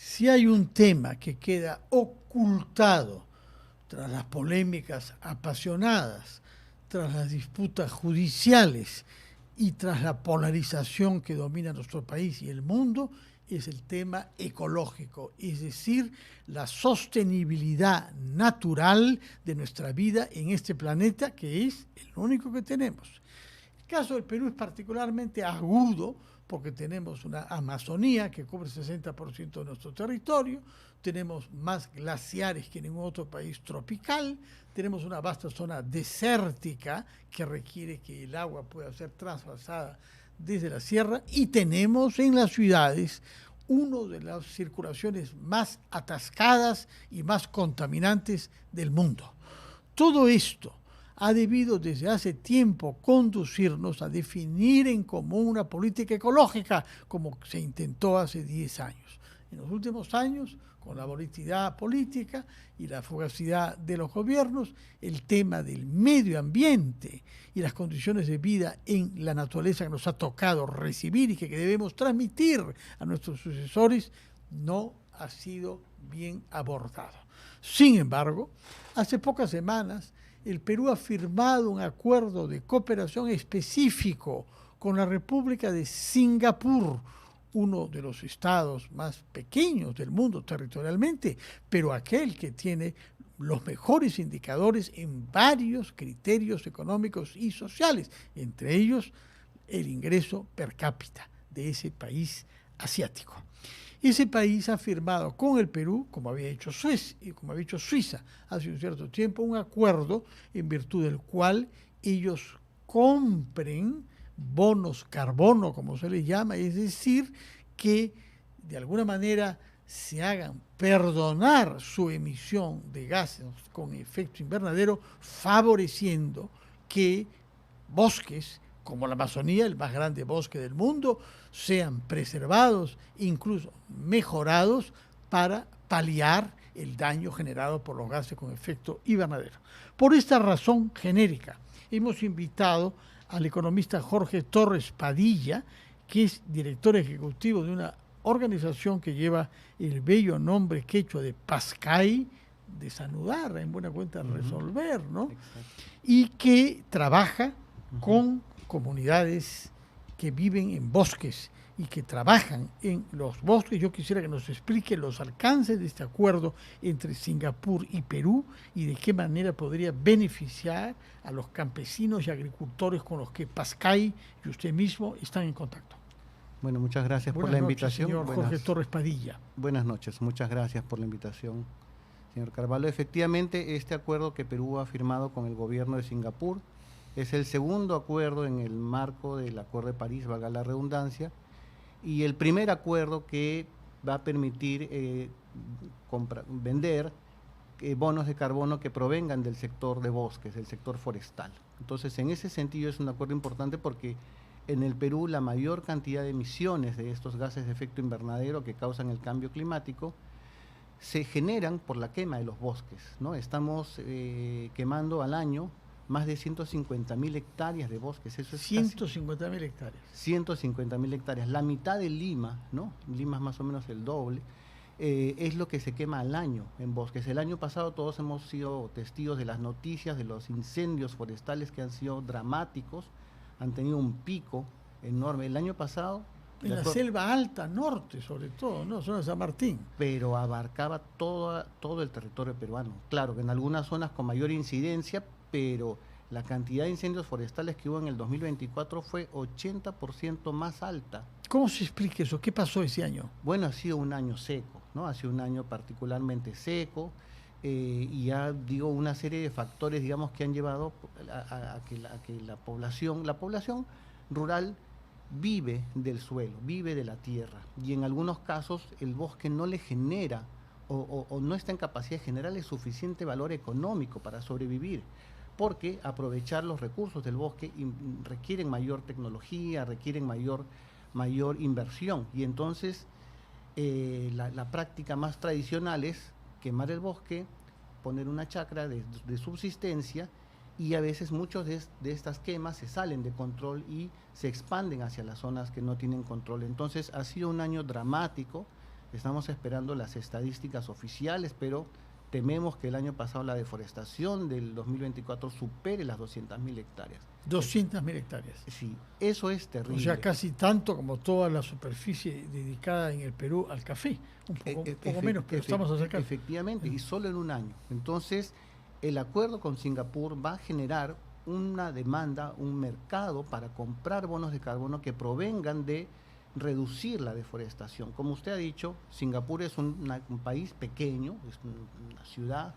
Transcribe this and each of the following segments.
Si hay un tema que queda ocultado tras las polémicas apasionadas, tras las disputas judiciales y tras la polarización que domina nuestro país y el mundo, es el tema ecológico, es decir, la sostenibilidad natural de nuestra vida en este planeta, que es el único que tenemos. El caso del Perú es particularmente agudo porque tenemos una Amazonía que cubre el 60% de nuestro territorio, tenemos más glaciares que ningún otro país tropical, tenemos una vasta zona desértica que requiere que el agua pueda ser trasvasada desde la sierra, y tenemos en las ciudades una de las circulaciones más atascadas y más contaminantes del mundo. Todo esto ha debido desde hace tiempo conducirnos a definir en común una política ecológica, como se intentó hace 10 años. En los últimos años, con la volatilidad política y la fugacidad de los gobiernos, el tema del medio ambiente y las condiciones de vida en la naturaleza que nos ha tocado recibir y que debemos transmitir a nuestros sucesores no ha sido bien abordado. Sin embargo, hace pocas semanas el Perú ha firmado un acuerdo de cooperación específico con la República de Singapur, uno de los estados más pequeños del mundo territorialmente, pero aquel que tiene los mejores indicadores en varios criterios económicos y sociales, entre ellos el ingreso per cápita de ese país asiático. Ese país ha firmado con el Perú, como había hecho Suecia y como había hecho Suiza hace un cierto tiempo, un acuerdo en virtud del cual ellos compren bonos carbono, como se les llama, es decir, que de alguna manera se hagan perdonar su emisión de gases con efecto invernadero, favoreciendo que bosques como la Amazonía, el más grande bosque del mundo, sean preservados, incluso mejorados, para paliar el daño generado por los gases con efecto invernadero. Por esta razón genérica, hemos invitado al economista Jorge Torres Padilla, que es director ejecutivo de una organización que lleva el bello nombre quechua de Pascay, desanudar, en buena cuenta resolver, ¿no? Exacto. Y que trabaja con comunidades que viven en bosques y que trabajan en los bosques. Yo quisiera que nos explique los alcances de este acuerdo entre Singapur y Perú y de qué manera podría beneficiar a los campesinos y agricultores con los que Pascay y usted mismo están en contacto. Bueno, muchas gracias por la invitación. Señor Jorge Torres Padilla. Buenas noches, muchas gracias por la invitación, señor Carvalho. Efectivamente, este acuerdo que Perú ha firmado con el gobierno de Singapur es el segundo acuerdo en el marco del Acuerdo de París, valga la redundancia, y el primer acuerdo que va a permitir vender bonos de carbono que provengan del sector de bosques, del sector forestal. Entonces, en ese sentido es un acuerdo importante porque en el Perú la mayor cantidad de emisiones de estos gases de efecto invernadero que causan el cambio climático se generan por la quema de los bosques, ¿no? Estamos quemando al año más de 150.000 hectáreas de bosques. Eso es 150.000 hectáreas. 150.000 hectáreas. La mitad de Lima, ¿no? Lima es más o menos el doble, es lo que se quema al año en bosques. El año pasado todos hemos sido testigos de las noticias de los incendios forestales que han sido dramáticos, han tenido un pico enorme. El año pasado... En la selva alta norte, sobre todo, ¿no? Zona de San Martín. Pero abarcaba todo el territorio peruano. Claro, que en algunas zonas con mayor incidencia, pero la cantidad de incendios forestales que hubo en el 2024 fue 80% más alta. ¿Cómo se explica eso? ¿Qué pasó ese año? Bueno, ha sido un año seco, ¿no? Ha sido un año particularmente seco y ya digo una serie de factores, digamos, que han llevado a que la población rural vive del suelo, vive de la tierra, y en algunos casos el bosque no le genera o no está en capacidad de generarle suficiente valor económico para sobrevivir, porque aprovechar los recursos del bosque requieren mayor tecnología, requieren mayor inversión, y entonces la práctica más tradicional es quemar el bosque, poner una chacra de subsistencia, y a veces muchos de estas quemas se salen de control y se expanden hacia las zonas que no tienen control. Entonces ha sido un año dramático Estamos esperando las estadísticas oficiales, pero tememos que el año pasado la deforestación del 2024 supere las 200.000 hectáreas. 200.000 hectáreas. Sí, eso es terrible. O sea, casi tanto como toda la superficie dedicada en el Perú al café. Un poco menos, pero estamos acercando. Efectivamente, y solo en un año. Entonces, el acuerdo con Singapur va a generar una demanda, un mercado para comprar bonos de carbono que provengan de reducir la deforestación. Como usted ha dicho, Singapur es un país pequeño, es una ciudad,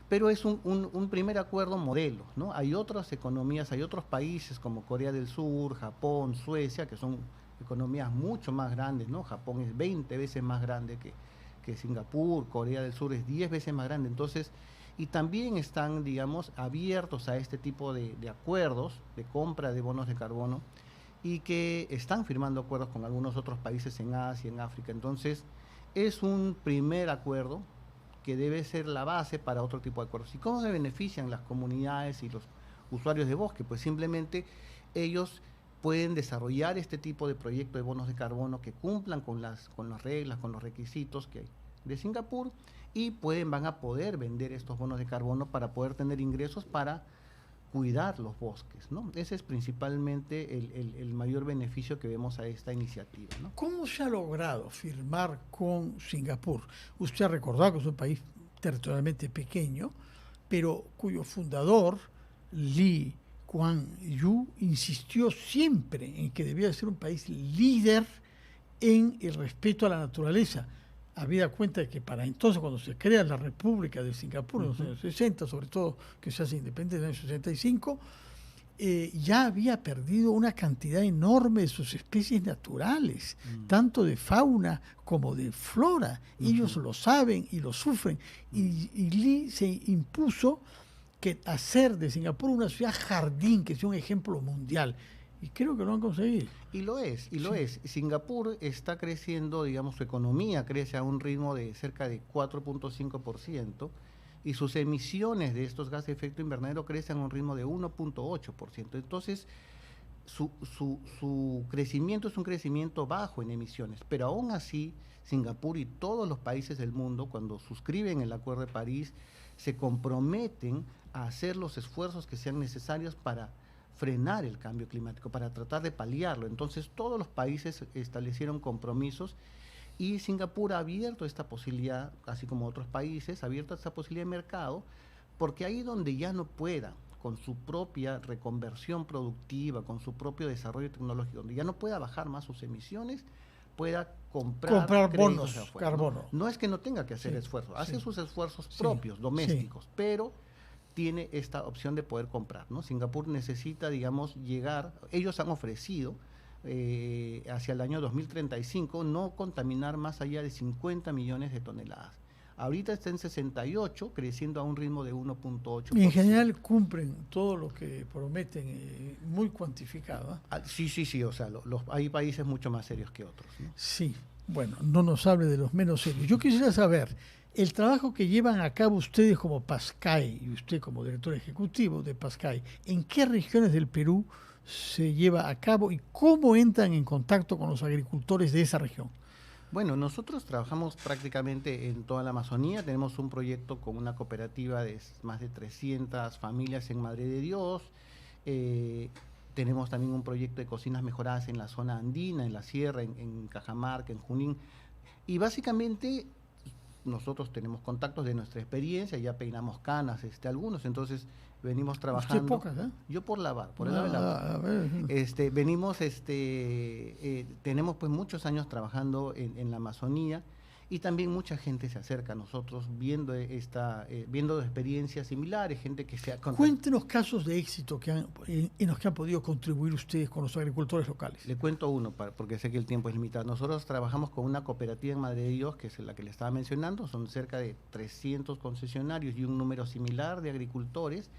pero es un primer acuerdo modelo, ¿no? Hay otras economías, hay otros países como Corea del Sur, Japón, Suecia, que son economías mucho más grandes, ¿no? Japón es 20 veces más grande que Singapur, Corea del Sur es 10 veces más grande. Entonces, y también están, digamos, abiertos a este tipo de acuerdos de compra de bonos de carbono, y que están firmando acuerdos con algunos otros países en Asia, en África. Entonces, es un primer acuerdo que debe ser la base para otro tipo de acuerdos. ¿Y cómo se benefician las comunidades y los usuarios de bosque? Pues simplemente ellos pueden desarrollar este tipo de proyectos de bonos de carbono que cumplan con las reglas, con los requisitos que hay de Singapur, y van a poder vender estos bonos de carbono para poder tener ingresos para cuidar los bosques, ¿no? Ese es principalmente el mayor beneficio que vemos a esta iniciativa, ¿no? ¿Cómo se ha logrado firmar con Singapur? Usted ha recordado que es un país territorialmente pequeño, pero cuyo fundador, Lee Kuan Yew, insistió siempre en que debía ser un país líder en el respeto a la naturaleza. Habida cuenta de que para entonces, cuando se crea la República de Singapur, en los años 60, sobre todo que se hace independiente en el año 65, ya había perdido una cantidad enorme de sus especies naturales, tanto de fauna como de flora. Ellos lo saben y lo sufren. Y Lee se impuso que hacer de Singapur una ciudad jardín, que sea un ejemplo mundial. Y creo que lo han conseguido. Y lo es. Singapur está creciendo, digamos, su economía crece a un ritmo de cerca de 4.5%, y sus emisiones de estos gases de efecto invernadero crecen a un ritmo de 1.8%. Entonces, su crecimiento es un crecimiento bajo en emisiones, pero aún así, Singapur y todos los países del mundo, cuando suscriben el Acuerdo de París, se comprometen a hacer los esfuerzos que sean necesarios para frenar el cambio climático, para tratar de paliarlo. Entonces, todos los países establecieron compromisos, y Singapur ha abierto esta posibilidad, así como otros países, ha abierto esta posibilidad de mercado, porque ahí donde ya no pueda, con su propia reconversión productiva, con su propio desarrollo tecnológico, donde ya no pueda bajar más sus emisiones, pueda comprar bonos de afuera, carbono. No es que no tenga que hacer esfuerzos, hace sus esfuerzos propios, domésticos, pero tiene esta opción de poder comprar, ¿no? Singapur necesita, digamos, llegar, ellos han ofrecido hacia el año 2035 no contaminar más allá de 50 millones de toneladas. Ahorita está en 68, creciendo a un ritmo de 1.8%. Y en general cumplen todo lo que prometen, muy cuantificado. Sí, o sea, hay países mucho más serios que otros, ¿no? Sí, bueno, no nos hable de los menos serios. Yo quisiera saber, el trabajo que llevan a cabo ustedes como PASCAI, y usted como director ejecutivo de PASCAI, ¿en qué regiones del Perú se lleva a cabo y cómo entran en contacto con los agricultores de esa región? Bueno, nosotros trabajamos prácticamente en toda la Amazonía. Tenemos un proyecto con una cooperativa de más de 300 familias en Madre de Dios. Tenemos también un proyecto de cocinas mejoradas en la zona andina, en la sierra, en Cajamarca, en Junín. Y básicamente nosotros tenemos contactos de nuestra experiencia, ya peinamos canas, algunos, entonces venimos trabajando. ¿Usted pocas, eh? Yo por el lado de la venimos, tenemos pues muchos años trabajando en la Amazonía, y también mucha gente se acerca a nosotros viendo viendo experiencias similares, gente que se ha contactado. Cuéntenos casos de éxito en los que han podido contribuir ustedes con los agricultores locales. Le cuento uno, porque sé que el tiempo es limitado. Nosotros trabajamos con una cooperativa en Madre de Dios, que es la que le estaba mencionando. Son cerca de 300 concesionarios y un número similar de agricultores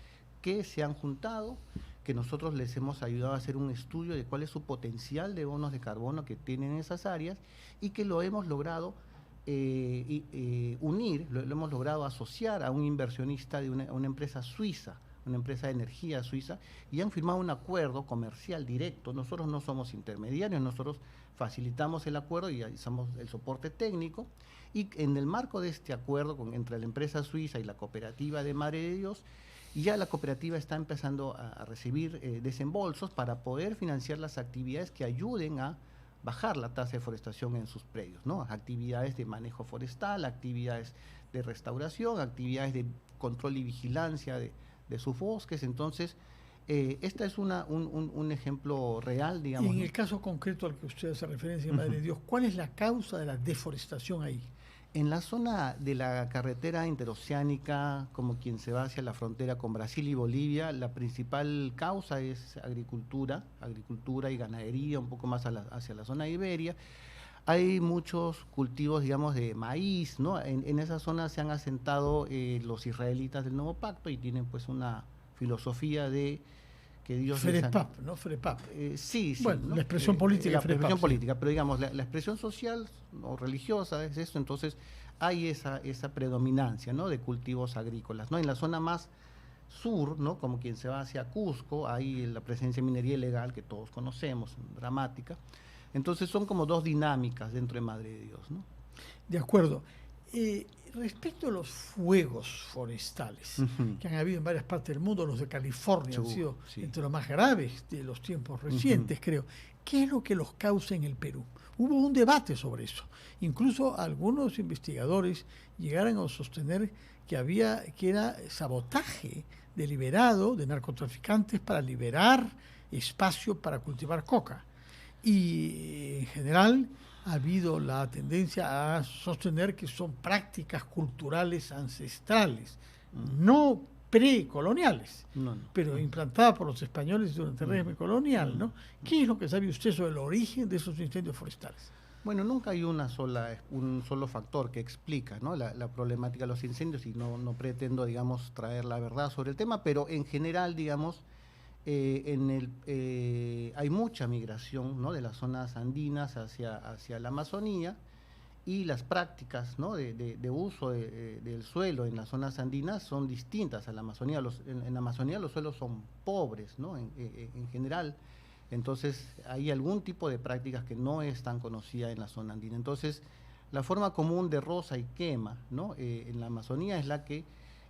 que se han juntado, que nosotros les hemos ayudado a hacer un estudio de cuál es su potencial de bonos de carbono que tienen en esas áreas, y que lo hemos logrado unir, lo hemos logrado asociar a un inversionista de una empresa suiza, una empresa de energía suiza, y han firmado un acuerdo comercial directo. Nosotros no somos intermediarios, nosotros facilitamos el acuerdo y somos el soporte técnico, y en el marco de este acuerdo entre la empresa suiza y la cooperativa de Madre de Dios, ya la cooperativa está empezando a recibir desembolsos para poder financiar las actividades que ayuden a bajar la tasa de deforestación en sus predios, ¿no? Actividades de manejo forestal, actividades de restauración, actividades de control y vigilancia de sus bosques. Entonces, esta es un ejemplo real, digamos. Y en el caso concreto al que usted hace referencia, Madre de Dios, ¿cuál es la causa de la deforestación ahí? En la zona de la carretera interoceánica, como quien se va hacia la frontera con Brasil y Bolivia, la principal causa es agricultura y ganadería, un poco más hacia la zona de Iberia. Hay muchos cultivos, digamos, de maíz, ¿no? En esa zona se han asentado los israelitas del Nuevo Pacto y tienen pues una filosofía de que Dios... FREPAP, ¿no? FREPAP. Sí, bueno, ¿no? La expresión política. La expresión política, pero digamos, la expresión social o religiosa es esto, entonces hay esa predominancia, ¿no? De cultivos agrícolas, ¿no? En la zona más sur, ¿no? Como quien se va hacia Cusco, hay la presencia de minería ilegal que todos conocemos, dramática. Entonces son como dos dinámicas dentro de Madre de Dios, ¿no? De acuerdo. Respecto a los fuegos forestales que han habido en varias partes del mundo, los de California han sido entre los más graves de los tiempos recientes, creo. ¿Qué es lo que los causa en el Perú? Hubo un debate sobre eso. Incluso algunos investigadores llegaron a sostener que era sabotaje deliberado de narcotraficantes para liberar espacio para cultivar coca. Y en general ha habido la tendencia a sostener que son prácticas culturales ancestrales, no precoloniales, pero implantadas por los españoles durante el régimen colonial, ¿no? ¿Qué es lo que sabe usted sobre el origen de esos incendios forestales? Bueno, nunca hay un solo factor que explica, ¿no? la problemática de los incendios, y no pretendo, digamos, traer la verdad sobre el tema, pero en general, digamos, hay mucha migración, ¿no? De las zonas andinas hacia la Amazonía, y las prácticas, ¿no? de uso del suelo en las zonas andinas son distintas a la Amazonía. En la Amazonía los suelos son pobres, ¿no? En general. Entonces hay algún tipo de prácticas que no es tan conocida en la zona andina. Entonces la forma común de roza y quema, ¿no? En la Amazonía es la que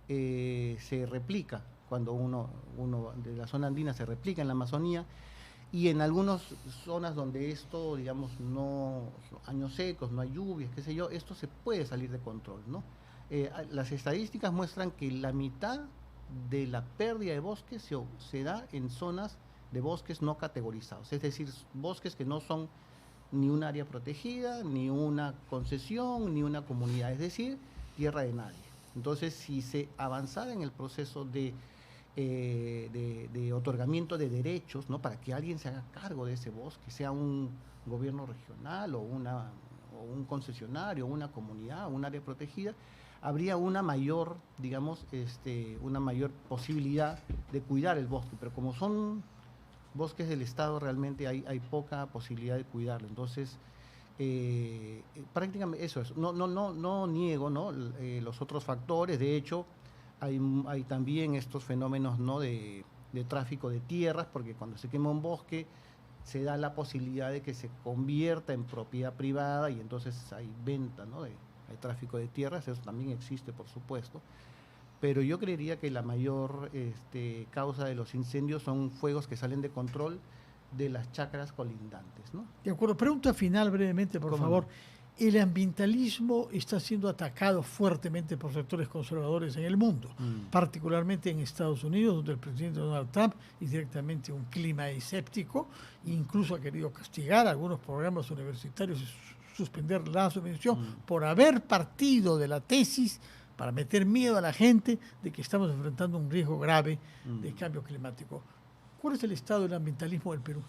se replica cuando uno de la zona andina se replica en la Amazonía, y en algunas zonas donde esto, digamos, años secos, no hay lluvias, qué sé yo, esto se puede salir de control, ¿no? Las estadísticas muestran que la mitad de la pérdida de bosques se da en zonas de bosques no categorizados, es decir, bosques que no son ni un área protegida, ni una concesión, ni una comunidad, es decir, tierra de nadie. Entonces, si se avanzara en el proceso de otorgamiento de derechos, ¿no? Para que alguien se haga cargo de ese bosque, sea un gobierno regional o un concesionario, una comunidad, un área protegida, habría una mayor, digamos, una mayor posibilidad de cuidar el bosque. Pero como son bosques del Estado, realmente hay poca posibilidad de cuidarlo. Entonces, prácticamente eso es. No niego, ¿no? Los otros factores. De hecho, hay también estos fenómenos, ¿no? de tráfico de tierras, porque cuando se quema un bosque se da la posibilidad de que se convierta en propiedad privada, y entonces hay venta, ¿no? Hay tráfico de tierras, eso también existe, por supuesto. Pero yo creería que la mayor causa de los incendios son fuegos que salen de control de las chacras colindantes, ¿no? De acuerdo. Pregunta final brevemente, por favor. No? El ambientalismo está siendo atacado fuertemente por sectores conservadores en el mundo, particularmente en Estados Unidos, donde el presidente Donald Trump es directamente un clima escéptico, incluso ha querido castigar algunos programas universitarios y suspender la subvención por haber partido de la tesis para meter miedo a la gente de que estamos enfrentando un riesgo grave de cambio climático. ¿Cuál es el estado del ambientalismo del Perú?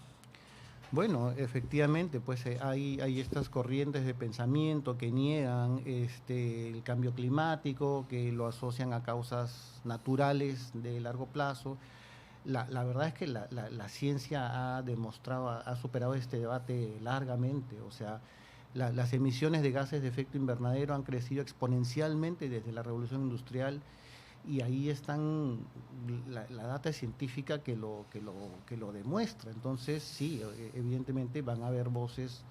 Bueno, efectivamente, pues hay estas corrientes de pensamiento que niegan el cambio climático, que lo asocian a causas naturales de largo plazo. La verdad es que la ciencia ha superado este debate largamente. O sea, las emisiones de gases de efecto invernadero han crecido exponencialmente desde la Revolución Industrial, y ahí están la data científica que lo demuestra. Entonces, sí, evidentemente van a haber voces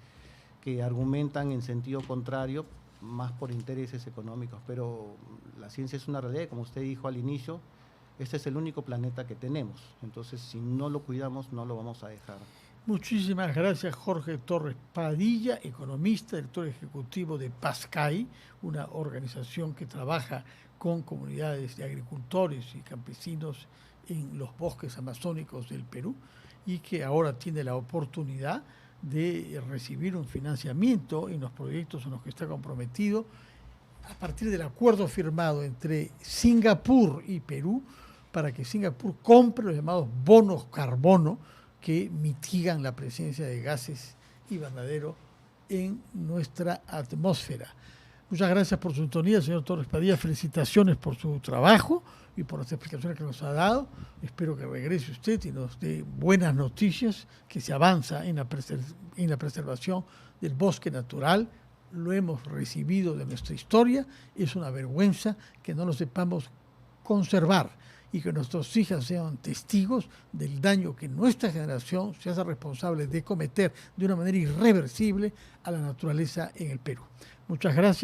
que argumentan en sentido contrario, más por intereses económicos, pero la ciencia es una realidad, como usted dijo al inicio, este es el único planeta que tenemos, entonces si no lo cuidamos no lo vamos a dejar. Muchísimas gracias, Jorge Torres Padilla, economista, director ejecutivo de PASCAI, una organización que trabaja con comunidades de agricultores y campesinos en los bosques amazónicos del Perú y que ahora tiene la oportunidad de recibir un financiamiento en los proyectos en los que está comprometido a partir del acuerdo firmado entre Singapur y Perú para que Singapur compre los llamados bonos carbono que mitigan la presencia de gases invernadero en nuestra atmósfera. Muchas gracias por su sintonía, señor Torres Padilla. Felicitaciones por su trabajo y por las explicaciones que nos ha dado. Espero que regrese usted y nos dé buenas noticias, que se avanza en la preservación del bosque natural. Lo hemos recibido de nuestra historia. Es una vergüenza que no lo sepamos conservar y que nuestros hijos sean testigos del daño que nuestra generación se hace responsable de cometer de una manera irreversible a la naturaleza en el Perú. Muchas gracias.